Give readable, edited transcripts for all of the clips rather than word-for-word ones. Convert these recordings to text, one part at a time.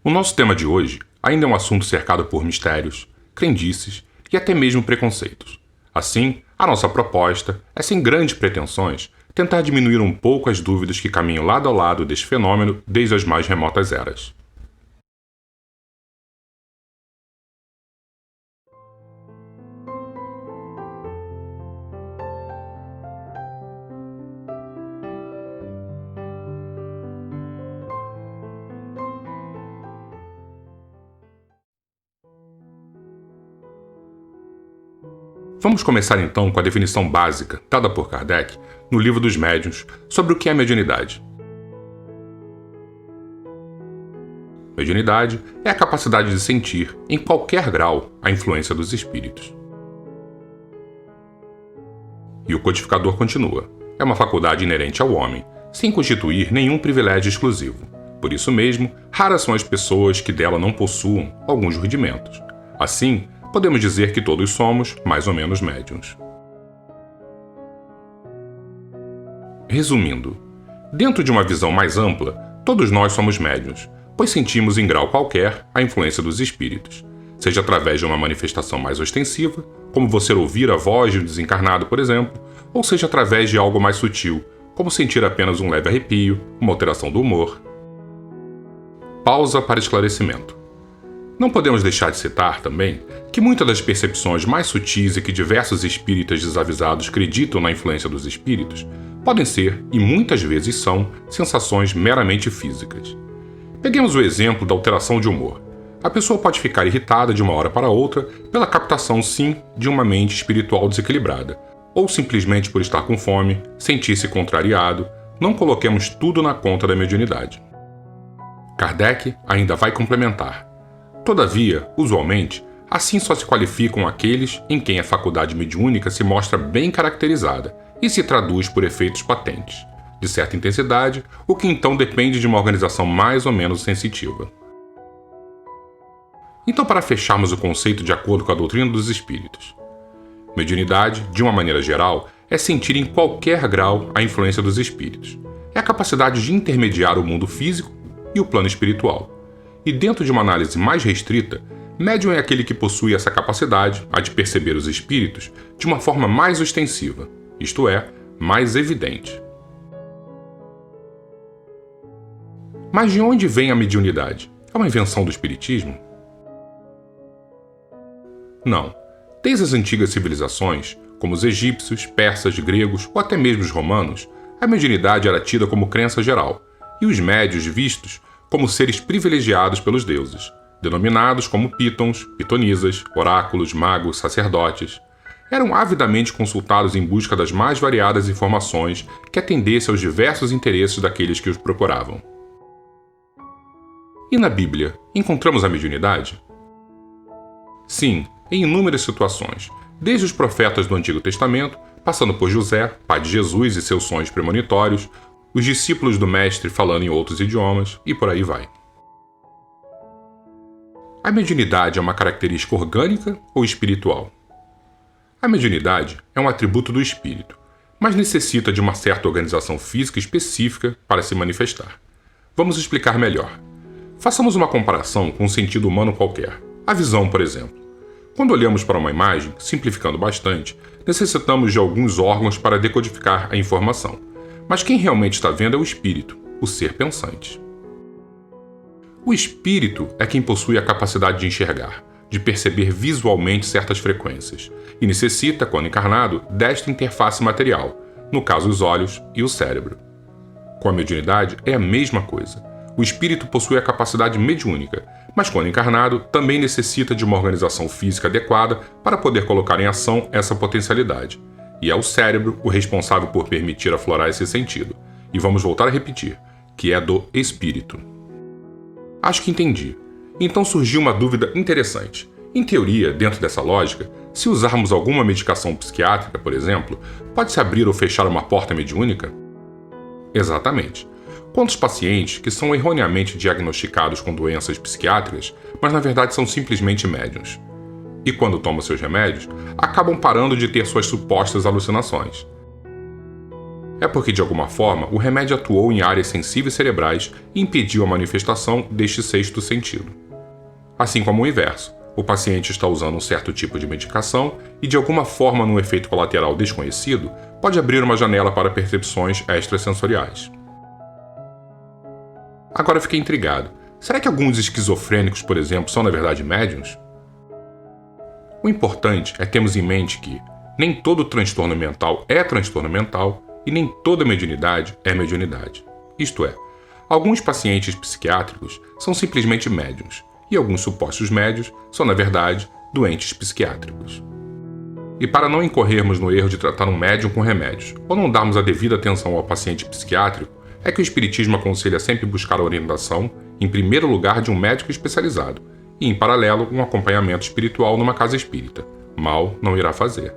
O nosso tema de hoje ainda é um assunto cercado por mistérios, crendices e até mesmo preconceitos. Assim, a nossa proposta é, sem grandes pretensões, tentar diminuir um pouco as dúvidas que caminham lado a lado deste fenômeno desde as mais remotas eras. Vamos começar então com a definição básica dada por Kardec no Livro dos Médiuns sobre o que é mediunidade. Mediunidade é a capacidade de sentir, em qualquer grau, a influência dos espíritos. E o codificador continua: é uma faculdade inerente ao homem, sem constituir nenhum privilégio exclusivo. Por isso mesmo, raras são as pessoas que dela não possuam alguns rudimentos. Assim, podemos dizer que todos somos, mais ou menos, médiuns. Resumindo, dentro de uma visão mais ampla, todos nós somos médiuns, pois sentimos em grau qualquer a influência dos espíritos, seja através de uma manifestação mais ostensiva, como você ouvir a voz de um desencarnado, por exemplo, ou seja através de algo mais sutil, como sentir apenas um leve arrepio, uma alteração do humor. Pausa para esclarecimento. Não podemos deixar de citar, também, que muitas das percepções mais sutis e que diversos espíritas desavisados acreditam na influência dos espíritos podem ser, e muitas vezes são, sensações meramente físicas. Peguemos o exemplo da alteração de humor. A pessoa pode ficar irritada de uma hora para outra pela captação, sim, de uma mente espiritual desequilibrada, ou simplesmente por estar com fome, sentir-se contrariado. Não coloquemos tudo na conta da mediunidade. Kardec ainda vai complementar. Todavia, usualmente, assim só se qualificam aqueles em quem a faculdade mediúnica se mostra bem caracterizada e se traduz por efeitos patentes, de certa intensidade, o que então depende de uma organização mais ou menos sensitiva. Então, para fecharmos o conceito de acordo com a doutrina dos espíritos, mediunidade, de uma maneira geral, é sentir em qualquer grau a influência dos espíritos. É a capacidade de intermediar o mundo físico e o plano espiritual. E dentro de uma análise mais restrita, médium é aquele que possui essa capacidade, a de perceber os espíritos, de uma forma mais ostensiva, isto é, mais evidente. Mas de onde vem a mediunidade? É uma invenção do espiritismo? Não. Desde as antigas civilizações, como os egípcios, persas, gregos ou até mesmo os romanos, a mediunidade era tida como crença geral, e os médiuns vistos como seres privilegiados pelos deuses, denominados como pitons, pitonisas, oráculos, magos, sacerdotes. Eram avidamente consultados em busca das mais variadas informações que atendessem aos diversos interesses daqueles que os procuravam. E na Bíblia, encontramos a mediunidade? Sim, em inúmeras situações, desde os profetas do Antigo Testamento, passando por José, pai de Jesus e seus sonhos premonitórios, os discípulos do Mestre falando em outros idiomas, e por aí vai. A mediunidade é uma característica orgânica ou espiritual? A mediunidade é um atributo do espírito, mas necessita de uma certa organização física específica para se manifestar. Vamos explicar melhor. Façamos uma comparação com um sentido humano qualquer. A visão, por exemplo. Quando olhamos para uma imagem, simplificando bastante, necessitamos de alguns órgãos para decodificar a informação. Mas quem realmente está vendo é o espírito, o ser pensante. O espírito é quem possui a capacidade de enxergar, de perceber visualmente certas frequências, e necessita, quando encarnado, desta interface material, no caso os olhos e o cérebro. Com a mediunidade é a mesma coisa. O espírito possui a capacidade mediúnica, mas quando encarnado também necessita de uma organização física adequada para poder colocar em ação essa potencialidade. E é o cérebro o responsável por permitir aflorar esse sentido. E vamos voltar a repetir, que é do espírito. Acho que entendi. Então surgiu uma dúvida interessante. Em teoria, dentro dessa lógica, se usarmos alguma medicação psiquiátrica, por exemplo, pode-se abrir ou fechar uma porta mediúnica? Exatamente. Quantos pacientes que são erroneamente diagnosticados com doenças psiquiátricas, mas na verdade são simplesmente médiuns? E quando tomam seus remédios, acabam parando de ter suas supostas alucinações. É porque, de alguma forma, o remédio atuou em áreas sensíveis cerebrais e impediu a manifestação deste sexto sentido. Assim como o inverso, o paciente está usando um certo tipo de medicação e, de alguma forma, num efeito colateral desconhecido, pode abrir uma janela para percepções extrasensoriais. Agora fiquei intrigado. Será que alguns esquizofrênicos, por exemplo, são na verdade médiuns? O importante é termos em mente que nem todo transtorno mental é transtorno mental e nem toda mediunidade é mediunidade. Isto é, alguns pacientes psiquiátricos são simplesmente médiuns e alguns supostos médiuns são, na verdade, doentes psiquiátricos. E para não incorrermos no erro de tratar um médium com remédios ou não darmos a devida atenção ao paciente psiquiátrico, é que o Espiritismo aconselha sempre buscar a orientação, em primeiro lugar, de um médico especializado e, em paralelo, um acompanhamento espiritual numa casa espírita. Mal não irá fazer.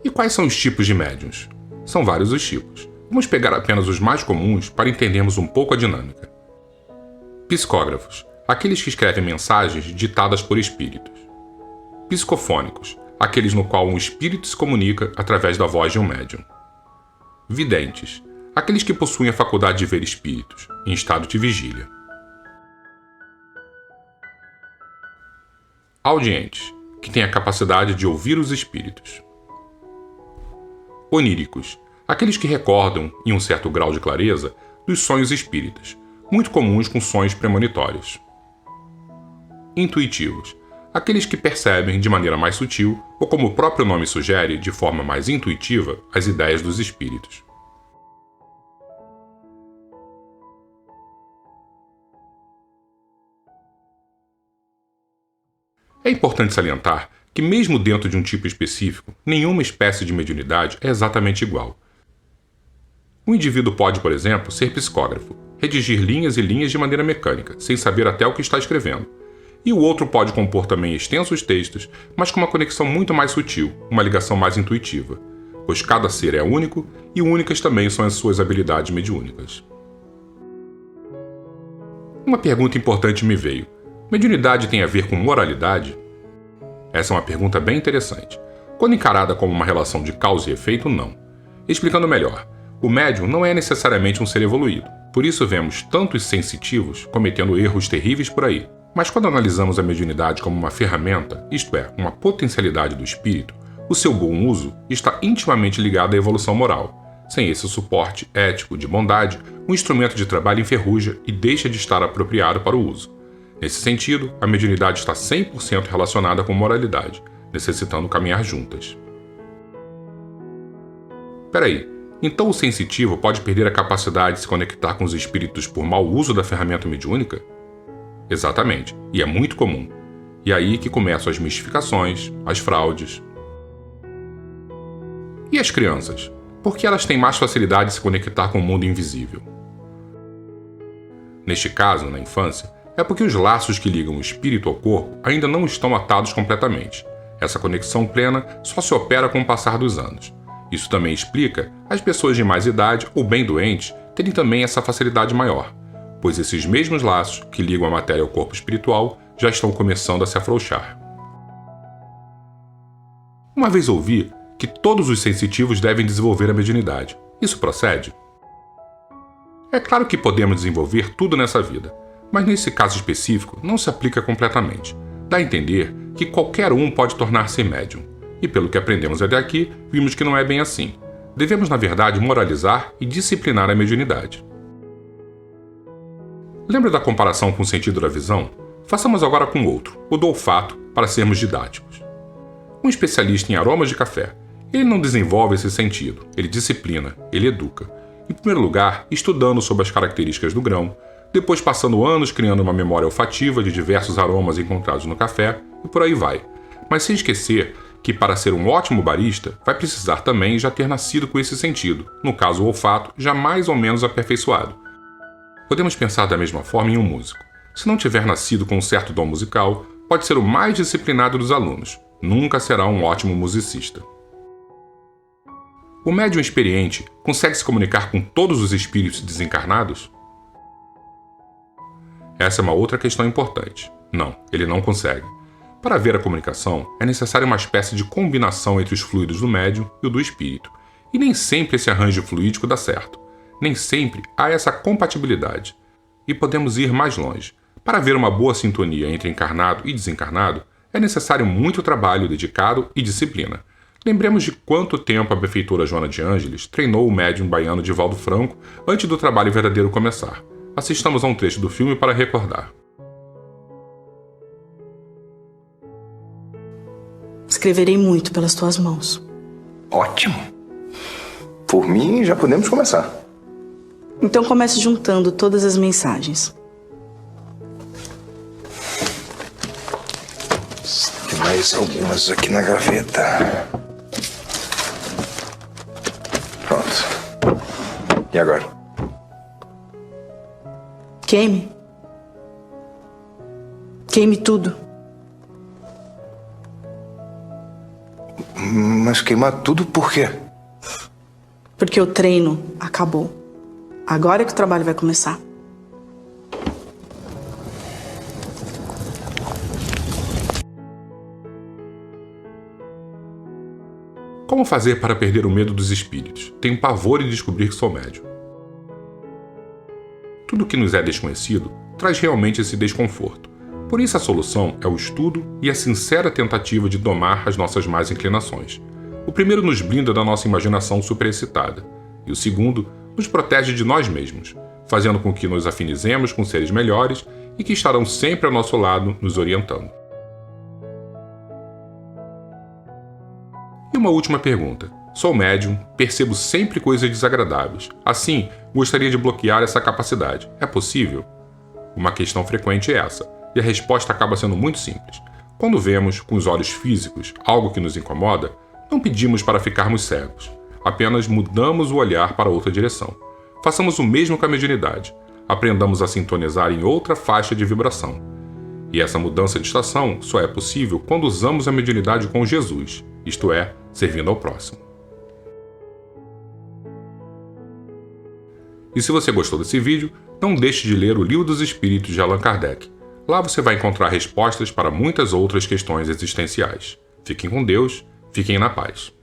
E quais são os tipos de médiuns? São vários os tipos. Vamos pegar apenas os mais comuns para entendermos um pouco a dinâmica. Psicógrafos, aqueles que escrevem mensagens ditadas por espíritos. Psicofônicos, aqueles no qual um espírito se comunica através da voz de um médium. Videntes, aqueles que possuem a faculdade de ver espíritos, em estado de vigília. Audientes, que têm a capacidade de ouvir os espíritos. Oníricos, aqueles que recordam, em um certo grau de clareza, dos sonhos espíritas, muito comuns com sonhos premonitórios. Intuitivos, aqueles que percebem de maneira mais sutil, ou como o próprio nome sugere, de forma mais intuitiva, as ideias dos espíritos. É importante salientar que, mesmo dentro de um tipo específico, nenhuma espécie de mediunidade é exatamente igual. Um indivíduo pode, por exemplo, ser psicógrafo, redigir linhas e linhas de maneira mecânica, sem saber até o que está escrevendo. E o outro pode compor também extensos textos, mas com uma conexão muito mais sutil, uma ligação mais intuitiva, pois cada ser é único e únicas também são as suas habilidades mediúnicas. Uma pergunta importante me veio. Mediunidade tem a ver com moralidade? Essa é uma pergunta bem interessante. Quando encarada como uma relação de causa e efeito, não. Explicando melhor, o médium não é necessariamente um ser evoluído. Por isso vemos tantos sensitivos cometendo erros terríveis por aí. Mas quando analisamos a mediunidade como uma ferramenta, isto é, uma potencialidade do espírito, o seu bom uso está intimamente ligado à evolução moral. Sem esse suporte ético de bondade, o instrumento de trabalho enferruja e deixa de estar apropriado para o uso. Nesse sentido, a mediunidade está 100% relacionada com moralidade, necessitando caminhar juntas. Peraí, então o sensitivo pode perder a capacidade de se conectar com os espíritos por mau uso da ferramenta mediúnica? Exatamente, e é muito comum. E aí que começam as mistificações, as fraudes. E as crianças? Por que elas têm mais facilidade de se conectar com o mundo invisível? Neste caso, na infância, é porque os laços que ligam o espírito ao corpo ainda não estão atados completamente. Essa conexão plena só se opera com o passar dos anos. Isso também explica as pessoas de mais idade ou bem doentes terem também essa facilidade maior, pois esses mesmos laços que ligam a matéria ao corpo espiritual já estão começando a se afrouxar. Uma vez ouvi que todos os sensitivos devem desenvolver a mediunidade. Isso procede? É claro que podemos desenvolver tudo nessa vida, mas nesse caso específico não se aplica completamente. Dá a entender que qualquer um pode tornar-se médium. E pelo que aprendemos até aqui, vimos que não é bem assim. Devemos, na verdade, moralizar e disciplinar a mediunidade. Lembra da comparação com o sentido da visão? Façamos agora com outro, o do olfato, para sermos didáticos. Um especialista em aromas de café. Ele não desenvolve esse sentido, ele disciplina, ele educa. Em primeiro lugar, estudando sobre as características do grão, depois passando anos criando uma memória olfativa de diversos aromas encontrados no café, e por aí vai. Mas sem esquecer que, para ser um ótimo barista, vai precisar também já ter nascido com esse sentido, no caso o olfato, já mais ou menos aperfeiçoado. Podemos pensar da mesma forma em um músico. Se não tiver nascido com um certo dom musical, pode ser o mais disciplinado dos alunos, nunca será um ótimo musicista. O médium experiente consegue se comunicar com todos os espíritos desencarnados? Essa é uma outra questão importante. Não, ele não consegue. Para haver a comunicação, é necessária uma espécie de combinação entre os fluidos do médium e o do espírito, E nem sempre esse arranjo fluídico dá certo. Nem sempre há essa compatibilidade. E podemos ir mais longe. Para haver uma boa sintonia entre encarnado e desencarnado, é necessário muito trabalho dedicado e disciplina. Lembremos de quanto tempo a benfeitora Joana de Ângeles treinou o médium baiano Divaldo Franco antes do trabalho verdadeiro começar. Assistamos a um trecho do filme para recordar. Escreverei muito pelas tuas mãos. Ótimo. Por mim, já podemos começar. Então comece juntando todas as mensagens. Tem mais algumas aqui na gaveta. Pronto. E agora? Queime. Queime tudo. Mas queimar tudo por quê? Porque o treino acabou. Agora que o trabalho vai começar. Como fazer para perder o medo dos espíritos? Tenho pavor em descobrir que sou médium. Tudo que nos é desconhecido traz realmente esse desconforto. Por isso a solução é o estudo e a sincera tentativa de domar as nossas más inclinações. O primeiro nos blinda da nossa imaginação superexcitada, e o segundo nos protege de nós mesmos, fazendo com que nos afinizemos com seres melhores e que estarão sempre ao nosso lado, nos orientando. E uma última pergunta. Sou médium, percebo sempre coisas desagradáveis. Assim, gostaria de bloquear essa capacidade. É possível? Uma questão frequente é essa, e a resposta acaba sendo muito simples. Quando vemos, com os olhos físicos, algo que nos incomoda, não pedimos para ficarmos cegos. Apenas mudamos o olhar para outra direção. Façamos o mesmo com a mediunidade. Aprendamos a sintonizar em outra faixa de vibração. E essa mudança de estação só é possível quando usamos a mediunidade com Jesus, isto é, servindo ao próximo. E se você gostou desse vídeo, não deixe de ler o Livro dos Espíritos de Allan Kardec. Lá você vai encontrar respostas para muitas outras questões existenciais. Fiquem com Deus, fiquem na paz.